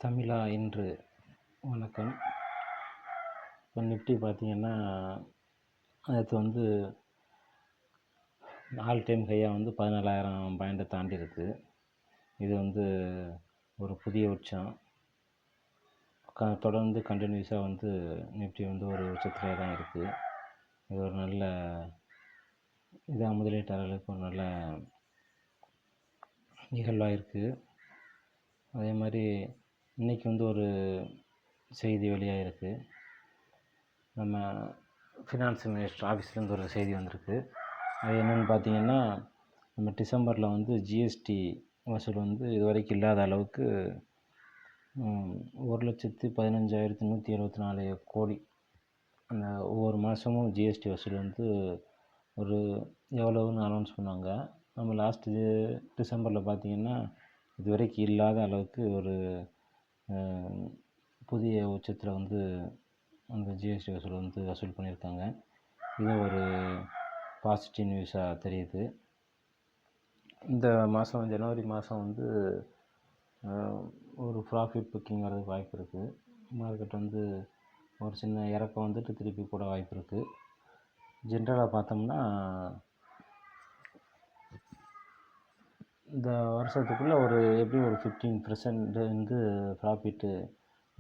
தமிழா இன்று வணக்கம். இப்போ நிஃப்டி பார்த்திங்கன்னா நேற்று வந்து ஆல் டைம் ஹையாக வந்து 14,000 பாயிண்ட்டை தாண்டி இருக்குது. இது வந்து ஒரு புதிய உச்சம். தொடர்ந்து கண்டினியூஸாக வந்து நிஃப்டி வந்து ஒரு உச்சத்திலே தான் இருக்குது. இது ஒரு நல்ல முதலீட்டாளர்களுக்கு ஒரு நல்ல நிகழ்வாக இருக்குது. அதே மாதிரி இன்றைக்கி வந்து ஒரு செய்தி வெளியாக இருக்குது. நம்ம ஃபினான்ஸ் மினிஸ்டர் ஆஃபீஸ்லேருந்து ஒரு செய்தி வந்திருக்கு. அது என்னென்னு பார்த்திங்கன்னா, நம்ம டிசம்பரில் வந்து ஜிஎஸ்டி வசூல் வந்து இது வரைக்கும் இல்லாத அளவுக்கு 1,15,174 கோடி. அந்த ஒவ்வொரு மாதமும் ஜிஎஸ்டி வசூல் வந்து ஒரு எவ்வளவுன்னு அனௌன்ஸ் பண்ணுவாங்க. நம்ம லாஸ்ட்டு டிசம்பரில் பார்த்திங்கன்னா இது வரைக்கும் இல்லாத அளவுக்கு ஒரு புதிய உச்சத்தில் வந்து அந்த ஜிஎஸ்டி வசூல் பண்ணியிருக்காங்க. இது ஒரு பாசிட்டிவ் நியூஸாக தெரியுது. இந்த மாதம் ஜனவரி மாதம் வந்து ஒரு ப்ராஃபிட் புக்கிங் வரதுக்கு வாய்ப்பு இருக்குது. மார்க்கெட் வந்து ஒரு சின்ன இறக்கம் வந்துட்டு திருப்பி கூட வாய்ப்பு இருக்குது. ஜென்ரலாக பார்த்தோம்னா இந்த வருஷத்துக்குள்ளே எப்படியும் ஒரு 15% வந்து ப்ராஃபிட்டு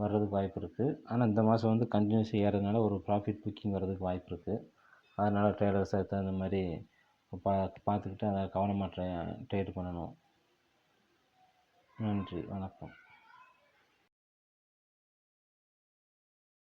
வர்றதுக்கு வாய்ப்பு இருக்குது. ஆனால் இந்த மாதம் வந்து கண்டினியூஸாக ஏறதுனால ஒரு ப்ராஃபிட் புக்கிங் வர்றதுக்கு வாய்ப்பு இருக்குது. அதனால் ட்ரேடர்ஸ் அதுக்கு தகுந்த மாதிரி பார்த்துக்கிட்டு அதை கவனமாக ட்ரேட் பண்ணணும். நன்றி, வணக்கம்.